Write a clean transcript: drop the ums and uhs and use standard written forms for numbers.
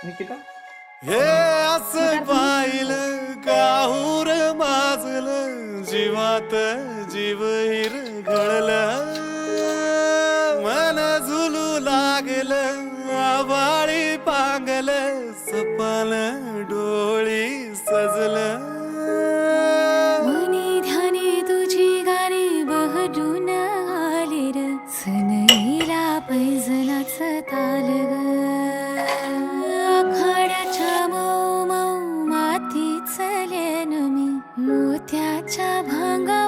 निकिता हे असं पाहिलं काहूर माजलं जीवात जीव हिरघळलं मन झुलू लागलं आभाळी पांगलं सपाल डोळी सजलं मनी ध्यानी तुझी गाणी बहरून आले र सनईला पैजनाच ताल ग आखाड्याच्या मऊ मऊ मातीच लेन मी मोत्याच्या भांगा